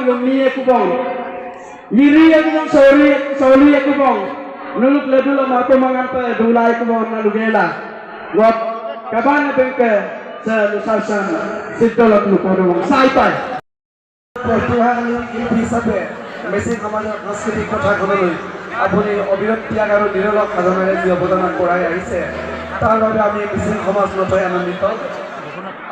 yomi aku bang. Iri aku bang sorry aku bang. Nuluk le dulu ma aku mangampe dulai aku bang nalu gela. Wat kaban bengke sa lusasan sidolak lu kono saipai. Tuhan হিচাপে machine সমাজৰ সাংস্কৃতিক কথাখনলৈ আপুনি অবিৰত ত্যাগ আৰু নিৰলস সাধনাৰে যি অৱদান আগবঢ়াই আহিছে তাৰ বাবে আমি মিচিং সমাজ নথৈ আনন্দিত।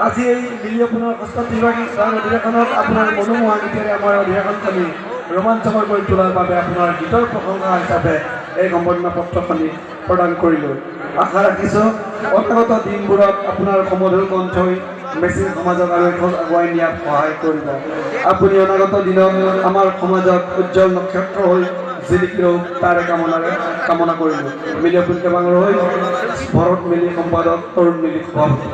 আজি এই মিলিঅ'পুনৰ ৬৮টি অধিৱেশনত আপোনাৰ মনোমোহা গীতেৰে আমাৰ অধিৱেশনখনি ৰোমাঞ্চকৰ কৰি তোলাৰ বাবে আপোনাৰ গীতৰ প্ৰশংসা হিচাপে এই সম্বৰ্ধনা পত্ৰখনি প্ৰদান কৰিলোঁ। আশা ৰাখিছোঁ অনাগত দিনবোৰত আপোনাৰ সমধুৰ কণ্ঠই মেচিং সমাজক আৰু এখন আগুৱাই নিয়াত সহায় কৰিব। আপুনি অনাগত দিনত আমাৰ সমাজত উজ্জ্বল নক্ষত্ৰ হৈ জিলিকিলেও তাৰে কামনা কৰিলোঁ। মিলিঅ'পুৰ কেবাঙৰ হৈ ভৰত মিলি সম্পাদক তৰুণ মিলি সভাপতি।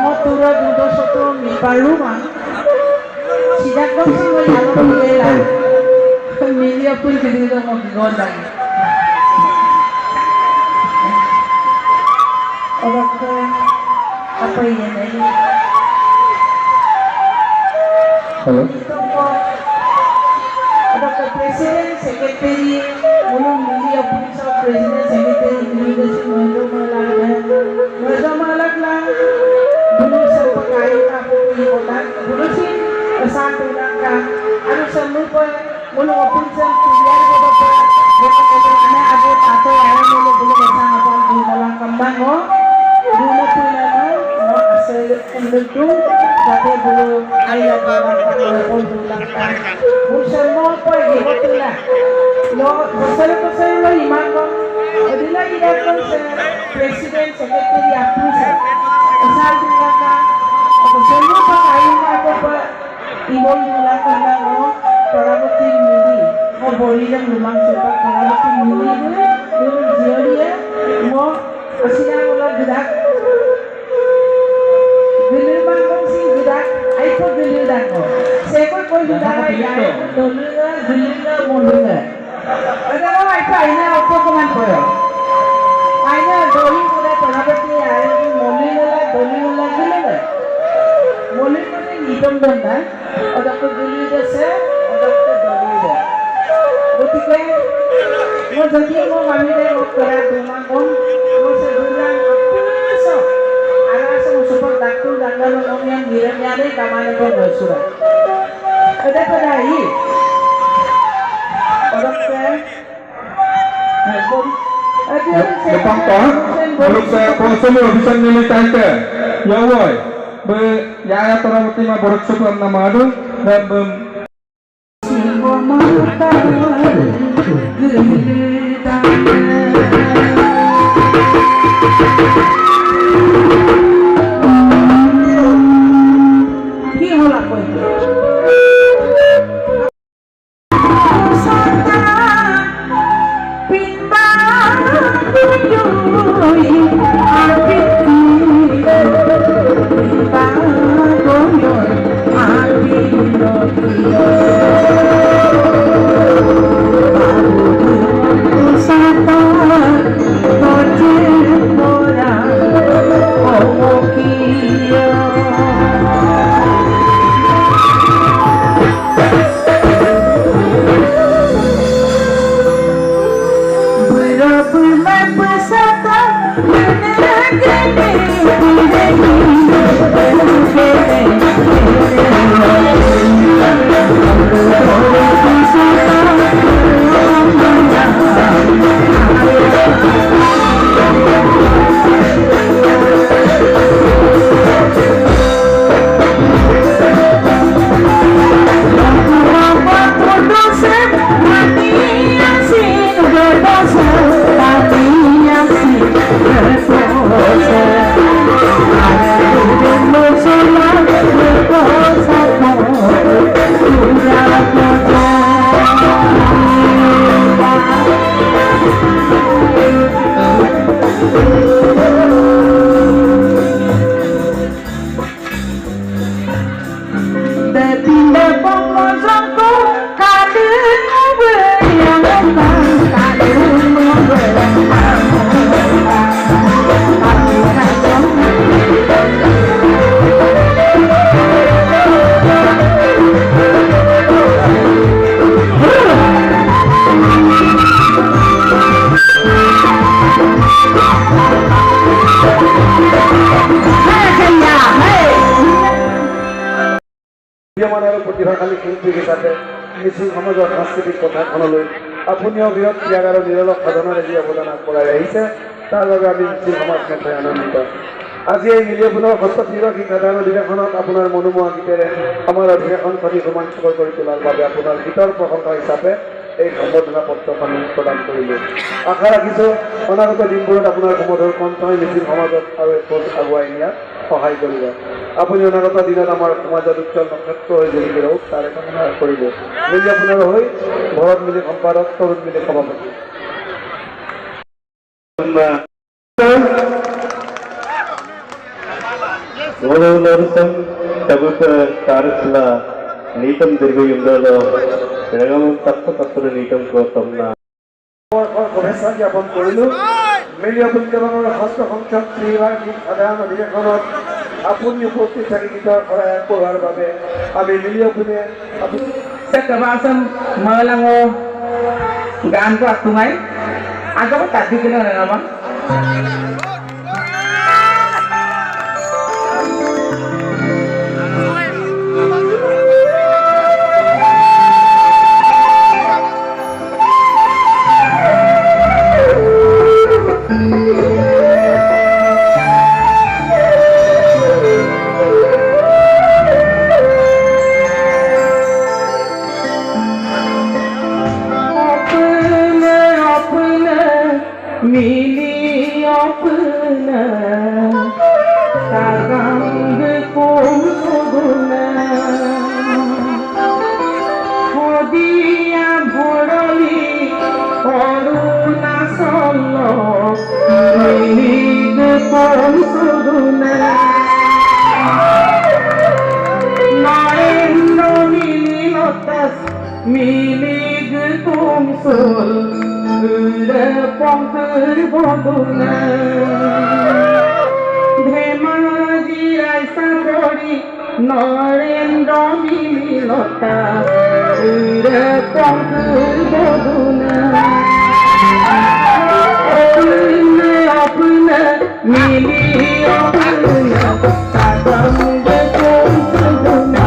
Motura duduk soto mipaluman, sidak kau semua yang mengelah, milia pun kita mau digodang. Orang ke apa ini? Halo. Orang ke presiden, sekretari, mulai milia pun sama presiden, sekretari, leadership Mereka dulu sampai kaya aku di kota dulu sih sampai langkah anu semua mulu opun sem biar kota kota anak aku tato yang mulu mulu bersama apa di dalam kembang dulu punya no asal penduduk tapi dulu ayah dalam kembang dulu langkah mulu semua apa gitu lah lo besar lo iman kok adalah tidak konser presiden sekretari aku asal dikata ako semua pakain ako pa ibon mula ka na o Parabati muli o boli lang lumang supak Parabati muli dulu dia mo asina mula gudak dulu bang kong si gudak ay po dulu dan ko seko ko gudak ay dulu nga mulu nga ada ko ay pa ina ako kuman ko yo ay na doli mula Parabati ay muli doli hitam benda, ada keduli desa, ada keduli desa. Ketika mau jadi mau kami dari mau kerja rumah pun, mau sebulan apa so, ada semua super daktul dan kalau yang nyari kamar pun bersurat. Ada pada ini, orang saya, Depan toh, belum saya konsul bisa nilai ke, ya woi. Ya Parabati ma borok sukuan nama adu dan আৰু প্ৰতিভাশালী শিল্পী হিচাপে মিচিং সমাজৰ সাংস্কৃতিক পথাৰখনলৈ আপুনিও বৃহৎ ত্যাগ আৰু নিৰলস সাধনাৰে যি অৱদান আগবঢ়াই আহিছে তাৰ বাবে আমি মিচিং সমাজ নেতাই আনন্দিত। আজি এই মিলিয়পুনৰ ৬৬ সাধাৰণ অধিৱেশনত আপোনাৰ মনোমোহা গীতেৰে আমাৰ অধিৱেশন সঠিক ৰোমাঞ্চকৰ কৰি তোলাৰ বাবে আপোনাৰ গীতৰ প্ৰশংসা হিচাপে এই সম্বৰ্ধনা পত্ৰখন প্ৰদান কৰিলোঁ। আশা ৰাখিছোঁ অনাগত দিনবোৰত আপোনাৰ সুমধুৰ কণ্ঠই মিচিং সমাজত আৰু এখোজ আগুৱাই নিয়াত সহায় কৰিব। আপুনি অনাগত দিনত আমাৰ সমাজত উজ্জ্বল নক্ষত্ৰ হৈ জিলিকি ৰওক তাৰে কামনা কৰিব। মিলি আপোনাৰ হৈ ভৰত মিলি সম্পাদক, তৰুণ মিলি সভাপতি। ఓలవలసం ప్రభుత్వ కార్యక్రమ నీతం దిర్గయుండలో বেগম তত্ত্ব নিতম গৌতমনা শুভেচ্ছা জ্ঞাপন কৰিলোঁ। মিলিয়পুৰ দেৱানৰ ৬ষ্ঠ সংখ্যক ত্ৰিবাৰ্ষিক সাধাৰণ অধিৱেশনত আপুনি উপস্থিত থাকি গীতৰ শৰাই আগবঢ়োৱাৰ বাবে আমি মিলিয়পুৰে Sekebasem melango gaan ko at tungay. Aga ba tadi kena naman? मिली अपना तागंग को सुगुना हदिया भरली करुणा सल्लो मिली को सुगुना नरेंद्र मिली लतास मिली तुम सुल পঙ্কর বদনা ধেমাজি আইসা পড়ি নরেন্দ্র মিলতা পঙ্কর বদনা আপনা মিলি আপনা সাগম বদনা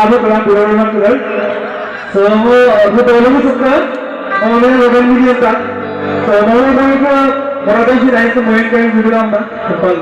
Aku telah berulangkan kembali. Semua aku tahu suka. Orang orang ini dia tak. Semua orang itu orang itu dah itu main main video lama. Cepat.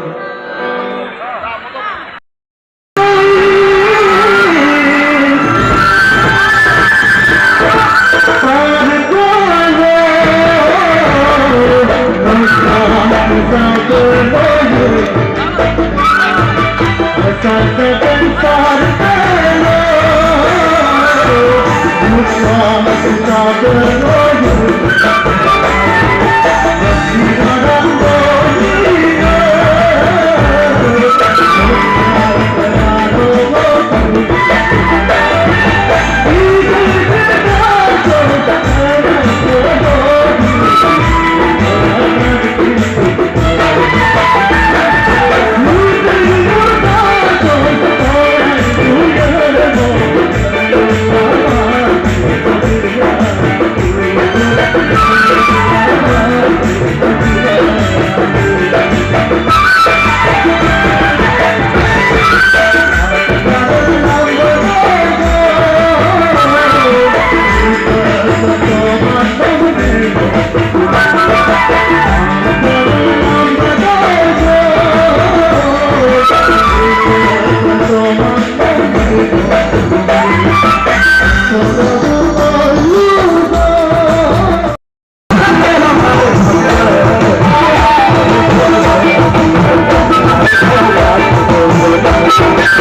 Thank you.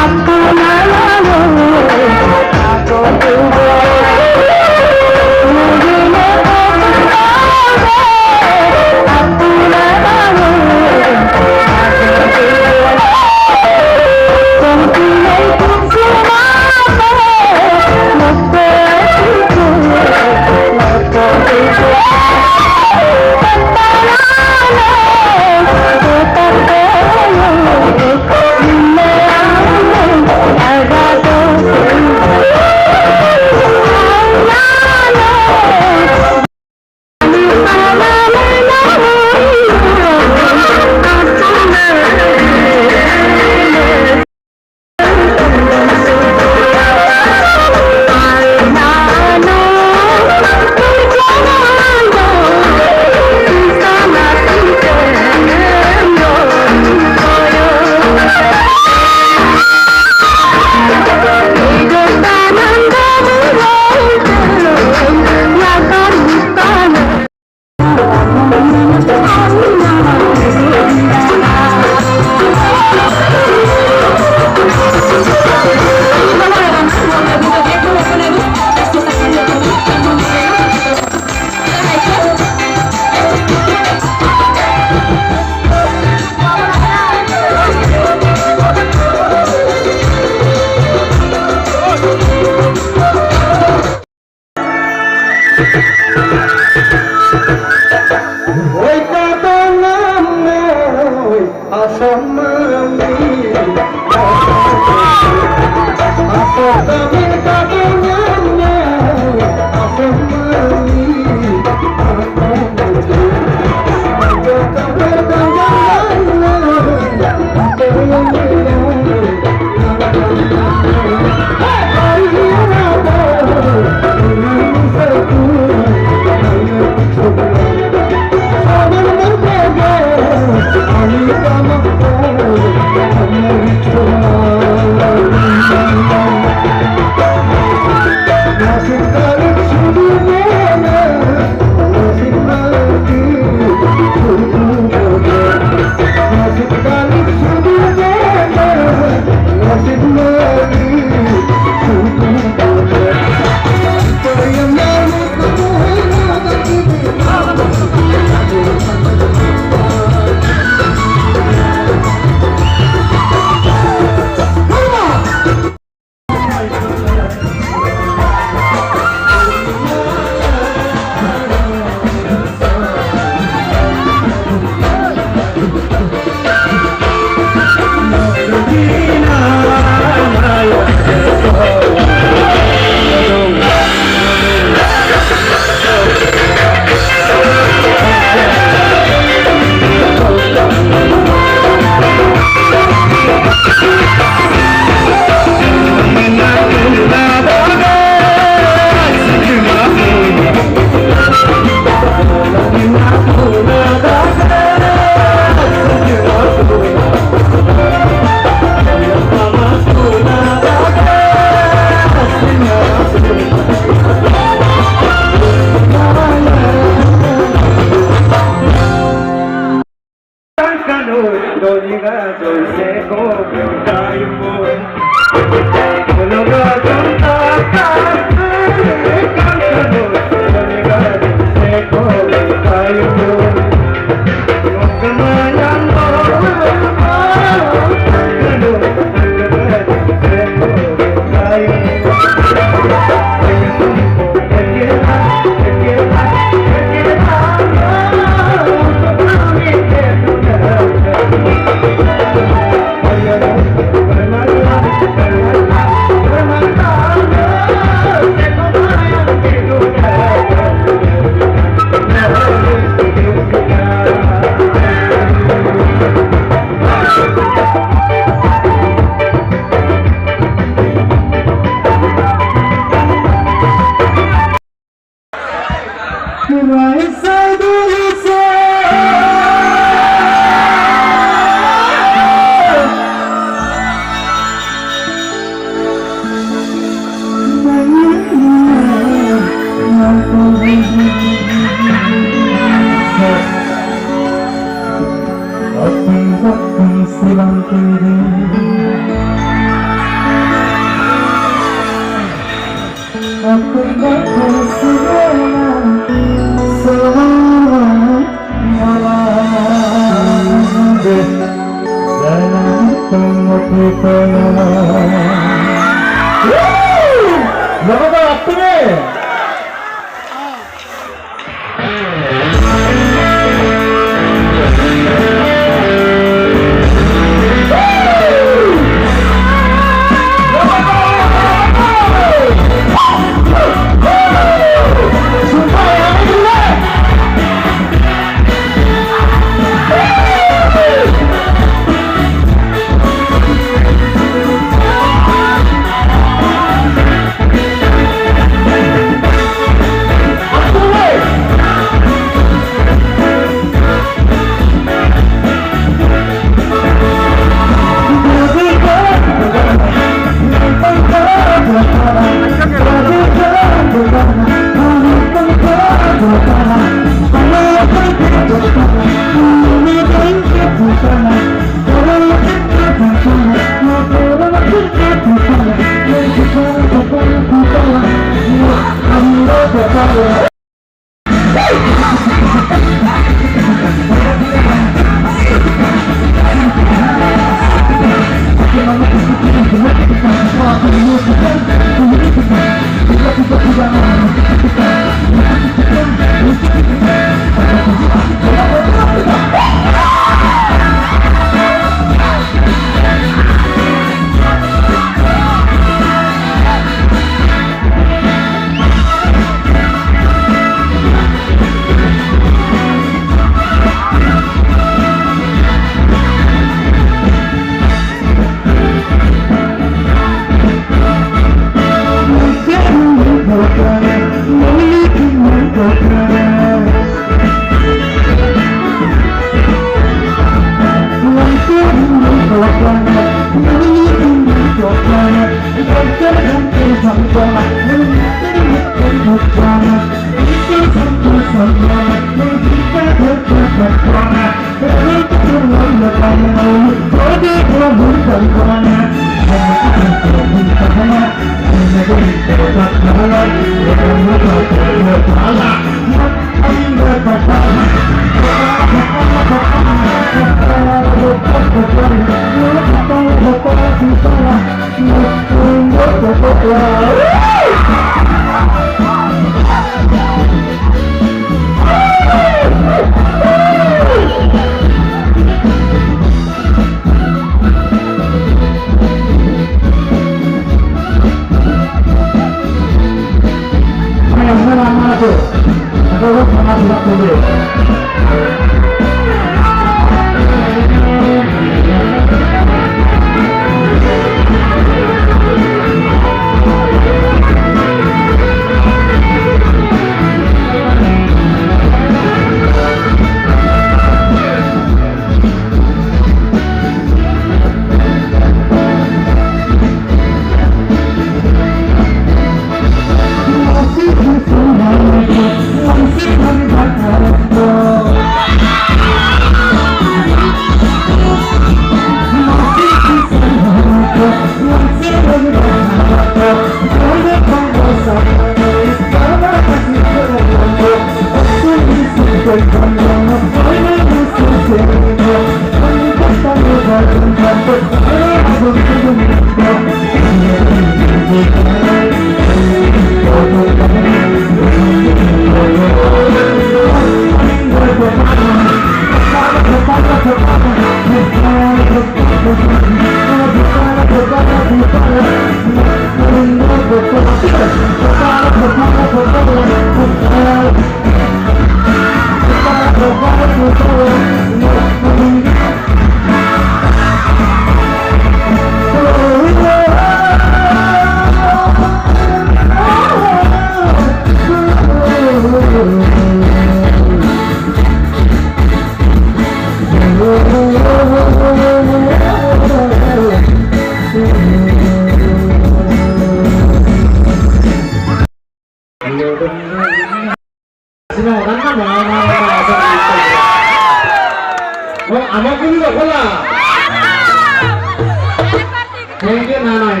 Thank you, Nanay.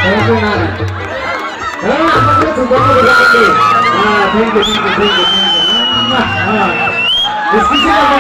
Thank you, Nanay. Thank you, thank you, thank you. Diskusi apa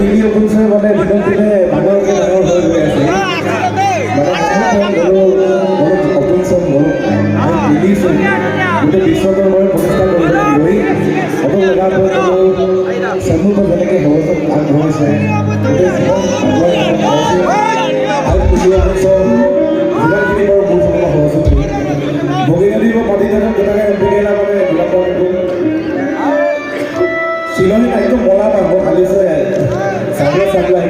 TV অফিচে মানে দিনক দিনে ডাঙৰকৈ ডাঙৰ হৈ গৈ আছে গোটেই বিশ্বতৰ মই প্ৰতিষ্ঠা কৰিব লাগিবই অকল লগাৰ চেমুৰ যেনেকৈ সহযোগ আগবঢ়াইছে গোটেই আৰু পুলিও যিমানখিনি বাৰু মোৰ ফালৰ সহযোগ বগীগাড়ী পাতি যাব গোটাকে এমপিকেলা মানে চিলনী তাইতো মলা পাব খালিছে চাগলা চাগলা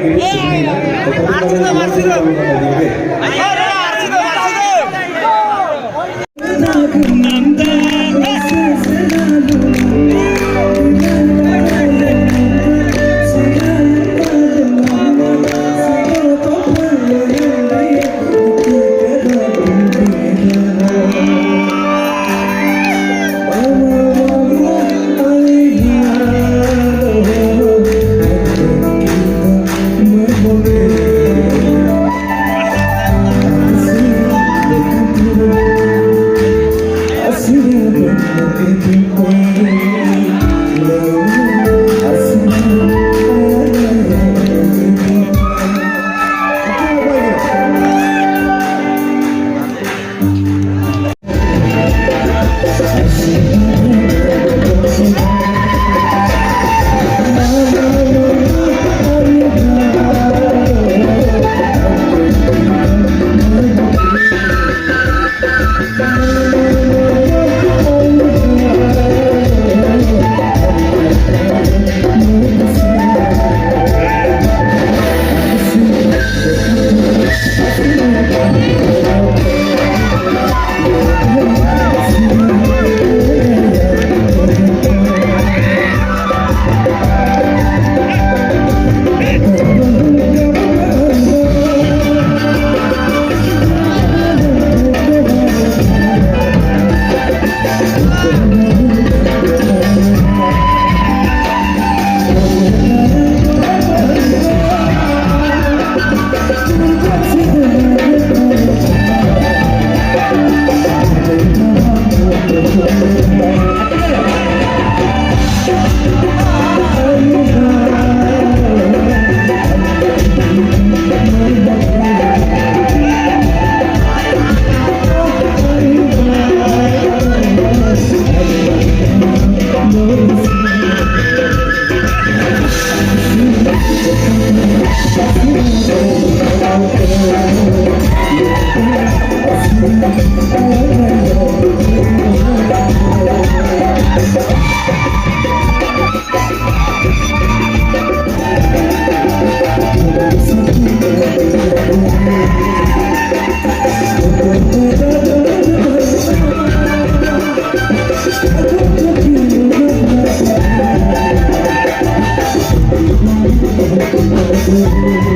Thank you.